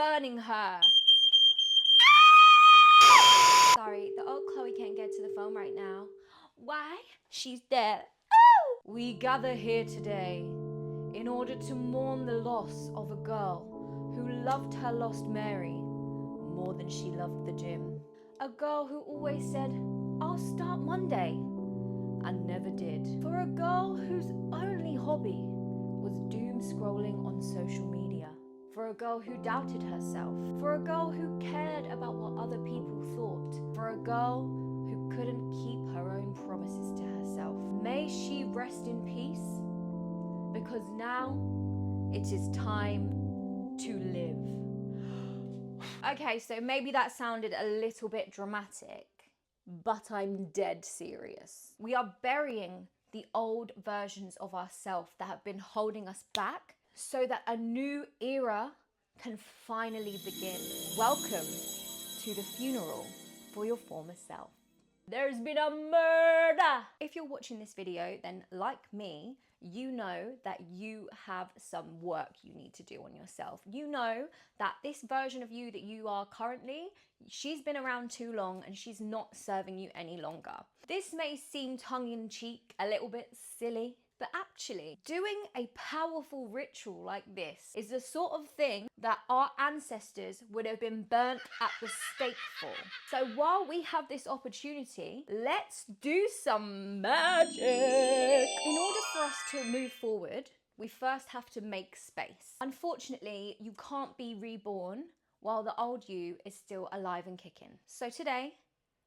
burning her. Sorry, the old Chloe can't get to the phone right now. Why? She's dead. We gather here today in order to mourn the loss of a girl who loved her lost Mary more than she loved the gym. A girl who always said, I'll start Monday, and never did. For a girl whose only hobby was doom scrolling on social media. For a girl who doubted herself. For a girl who cared about what other people thought. For a girl who couldn't keep her own promises to herself. May she rest in peace, because now it is time to live. Okay, so maybe that sounded a little bit dramatic, but I'm dead serious. We are burying the old versions of ourselves that have been holding us back so that a new era can finally begin. Welcome to the funeral for your former self. There's been a murder! If you're watching this video, then like me, you know that you have some work you need to do on yourself. You know that this version of you that you are currently, she's been around too long and she's not serving you any longer. This may seem tongue-in-cheek, a little bit silly, but actually, doing a powerful ritual like this is the sort of thing that our ancestors would have been burnt at the stake for. So while we have this opportunity, let's do some magic. In order for us to move forward, we first have to make space. Unfortunately, you can't be reborn while the old you is still alive and kicking. So today,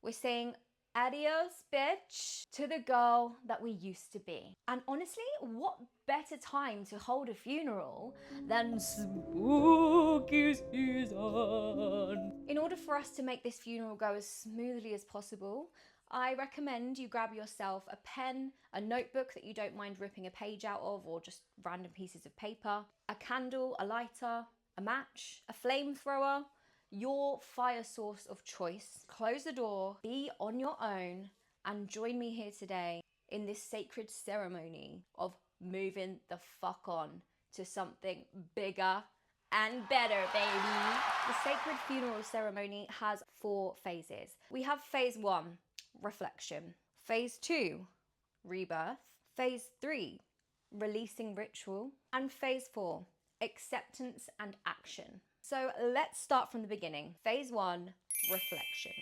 we're saying adios, bitch, to the girl that we used to be. And honestly, what better time to hold a funeral than spooky season? In order for us to make this funeral go as smoothly as possible, I recommend you grab yourself a pen, a notebook that you don't mind ripping a page out of, or just random pieces of paper, a candle, a lighter, a match, a flamethrower, your fire source of choice. Close the door, be on your own, and join me here today in this sacred ceremony of moving the fuck on to something bigger and better, baby. The sacred funeral ceremony has 4 phases. We have phase 1, reflection. Phase 2, rebirth. Phase 3, releasing ritual. And phase 4, acceptance and action. So let's start from the beginning. Phase 1, reflection.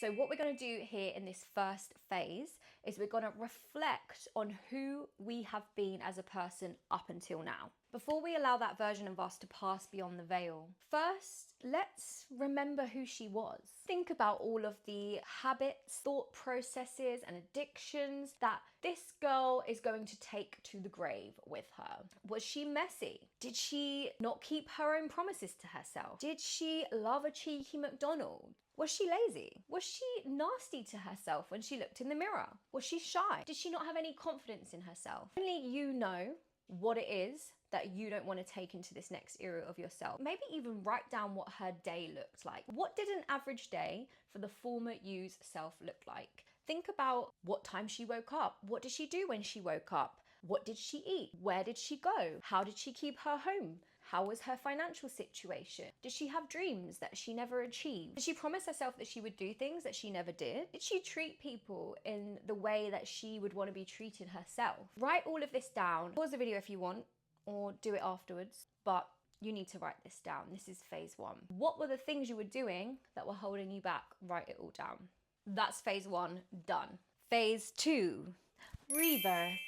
So what we're going to do here in this first phase is we're going to reflect on who we have been as a person up until now. Before we allow that version of us to pass beyond the veil, first, let's remember who she was. Think about all of the habits, thought processes, and addictions that this girl is going to take to the grave with her. Was she messy? Did she not keep her own promises to herself? Did she love a cheeky McDonald's? Was she lazy? Was she nasty to herself when she looked in the mirror? Was she shy? Did she not have any confidence in herself? Only you know what it is that you don't want to take into this next era of yourself. Maybe even write down what her day looked like. What did an average day for the former you's self look like? Think about what time she woke up. What did she do when she woke up? What did she eat? Where did she go? How did she keep her home? How was her financial situation? Did she have dreams that she never achieved? Did she promise herself that she would do things that she never did? Did she treat people in the way that she would want to be treated herself? Write all of this down. Pause the video if you want, or do it afterwards, but you need to write this down. This is phase 1. What were the things you were doing that were holding you back? Write it all down. That's phase 1, done. Phase 2, rebirth.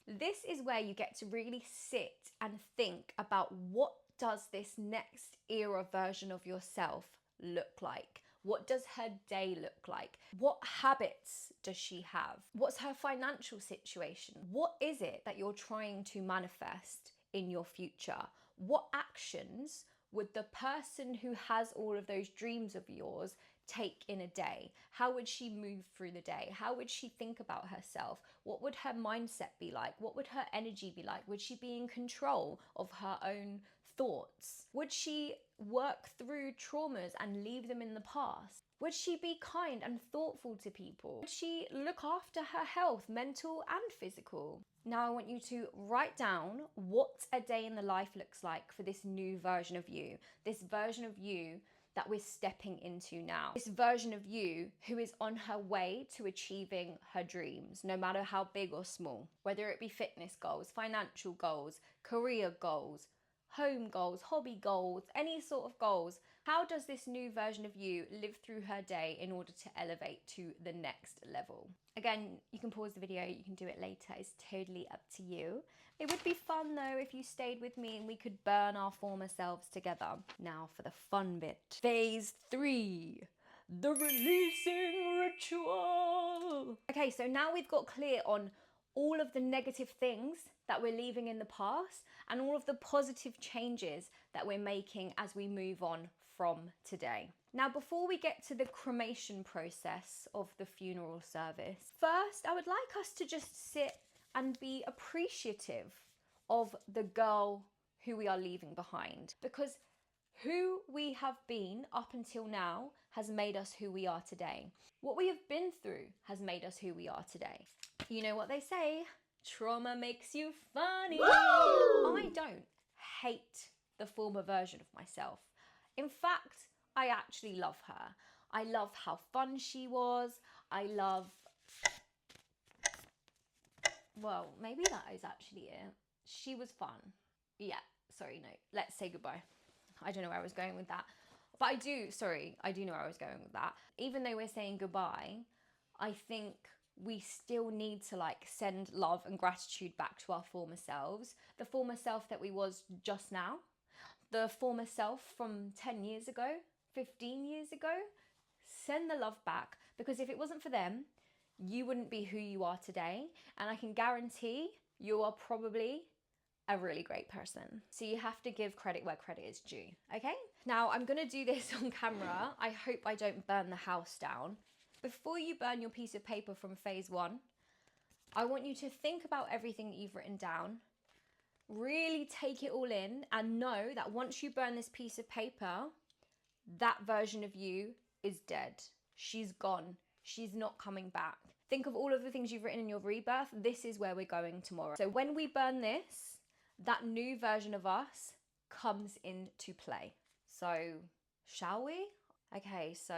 This is where you get to really sit and think about what does this next era version of yourself look like? What does her day look like? What habits does she have? What's her financial situation? What is it that you're trying to manifest in your future? What actions would the person who has all of those dreams of yours take in a day? How would she move through the day? How would she think about herself? What would her mindset be like? What would her energy be like? Would she be in control of her own thoughts? Would she work through traumas and leave them in the past? Would she be kind and thoughtful to people? Would she look after her health, mental and physical? Now I want you to write down what a day in the life looks like for this new version of you, this version of you that we're stepping into now. This version of you who is on her way to achieving her dreams, no matter how big or small, whether it be fitness goals, financial goals, career goals, home goals, hobby goals, any sort of goals. How does this new version of you live through her day in order to elevate to the next level? Again, you can pause the video, you can do it later, it's totally up to you. It would be fun though if you stayed with me and we could burn our former selves together. Now for the fun bit. Phase 3, the releasing ritual. Okay, so now we've got clear on all of the negative things that we're leaving in the past and all of the positive changes that we're making as we move on from today. Now, before we get to the cremation process of the funeral service, first I would like us to just sit and be appreciative of the girl who we are leaving behind, because who we have been up until now has made us who we are today. What we have been through has made us who we are today. You know what they say, trauma makes you funny. Woo! I don't hate the former version of myself. In fact, I actually love her. I love how fun she was. I love, well, maybe that is actually it. She was fun. Yeah, sorry, no, let's say goodbye. I don't know where I was going with that. But I do know where I was going with that. Even though we're saying goodbye, I think we still need to like send love and gratitude back to our former selves. The former self that we was just now. The former self from 10 years ago, 15 years ago. Send the love back, because if it wasn't for them, you wouldn't be who you are today. And I can guarantee you are probably a really great person. So you have to give credit where credit is due, okay? Now I'm gonna do this on camera. I hope I don't burn the house down. Before you burn your piece of paper from phase 1, I want you to think about everything that you've written down, really take it all in, and know that once you burn this piece of paper, that version of you is dead. She's gone. She's not coming back. Think of all of the things you've written in your rebirth. This is where we're going tomorrow. So when we burn this, that new version of us comes into play. So, shall we? Okay, so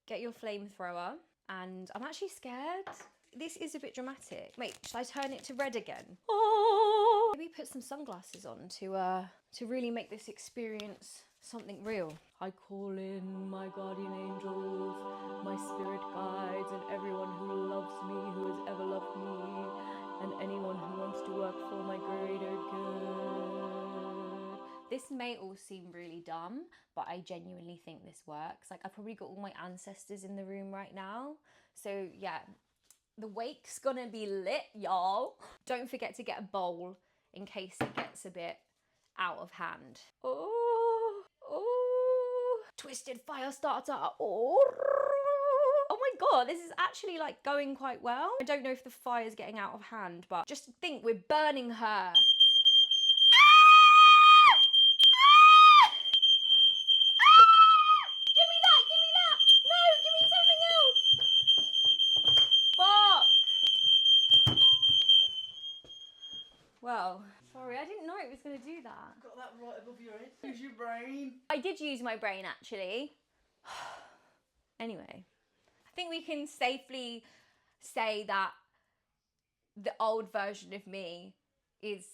get your flamethrower. And I'm actually scared. This is a bit dramatic. Wait, should I turn it to red again? Oh! Maybe put some sunglasses on to really make this experience something real. I call in my guardian angels, my spirit guides, and everyone who loves me, who has ever loved me, and anyone who wants to work for my greater good. This may all seem really dumb, but I genuinely think this works. Like, I've probably got all my ancestors in the room right now. So yeah, the wake's gonna be lit, y'all. Don't forget to get a bowl in case it gets a bit out of hand. Oh, oh, twisted fire starter. Oh my God, this is actually like going quite well. I don't know if the fire's getting out of hand, but just think we're burning her. Well, sorry, I didn't know it was going to do that. Got that right above your head. Use your brain. I did use my brain, actually. Anyway, I think we can safely say that the old version of me is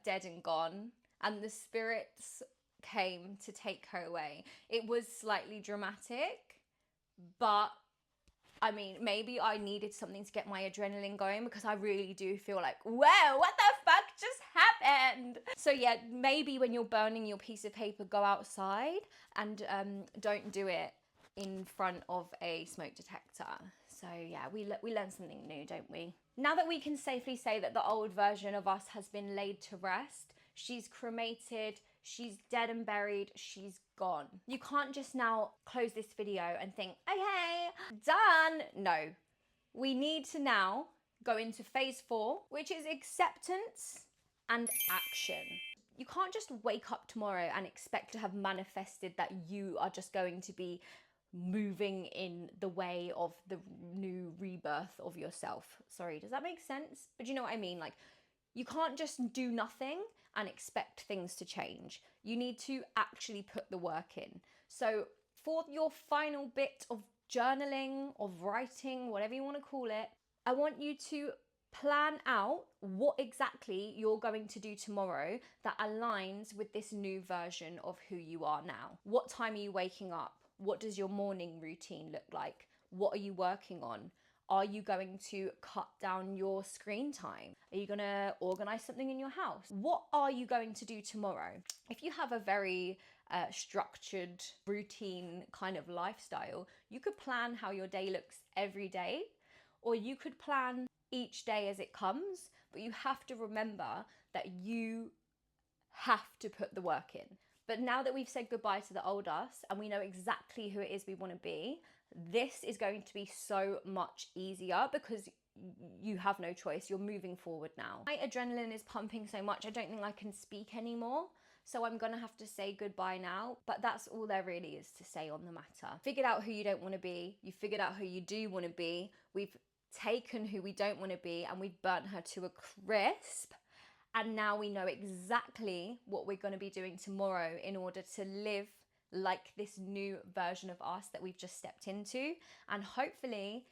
dead and gone, and the spirits came to take her away. It was slightly dramatic, but I mean, maybe I needed something to get my adrenaline going, because I really do feel like, whoa, what the fuck just happened? So yeah, maybe when you're burning your piece of paper, go outside and don't do it in front of a smoke detector. So yeah, we learn something new, don't we? Now that we can safely say that the old version of us has been laid to rest, she's cremated, she's dead and buried, she's gone. You can't just now close this video and think, okay, done. No, we need to now go into phase 4, which is acceptance and action. You can't just wake up tomorrow and expect to have manifested that you are just going to be moving in the way of the new rebirth of yourself. Sorry, does that make sense? But you know what I mean? Like, you can't just do nothing and expect things to change. You need to actually put the work in. So for your final bit of journaling, of writing, whatever you want to call it, I want you to plan out what exactly you're going to do tomorrow that aligns with this new version of who you are now. What time are you waking up? What does your morning routine look like? What are you working on? Are you going to cut down your screen time? Are you going to organize something in your house? What are you going to do tomorrow? If you have a very structured, routine kind of lifestyle, you could plan how your day looks every day, or you could plan each day as it comes, but you have to remember that you have to put the work in. But now that we've said goodbye to the old us and we know exactly who it is we want to be, this is going to be so much easier because you have no choice. You're moving forward now. My adrenaline is pumping so much, I don't think I can speak anymore. So I'm gonna have to say goodbye now, but that's all there really is to say on the matter. Figured out who you don't want to be. You figured out who you do want to be. We've taken who we don't want to be and we've burnt her to a crisp. And now we know exactly what we're going to be doing tomorrow in order to live like this new version of us that we've just stepped into. And hopefully,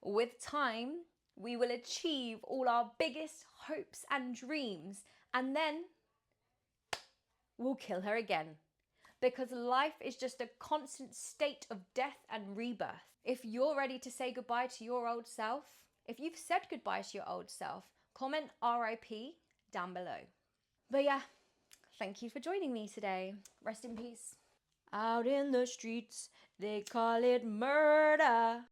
with time, we will achieve all our biggest hopes and dreams. And then we'll kill her again. Because life is just a constant state of death and rebirth. If you're ready to say goodbye to your old self, if you've said goodbye to your old self, comment RIP down below. But yeah, thank you for joining me today. Rest in peace. Out in the streets, they call it murder.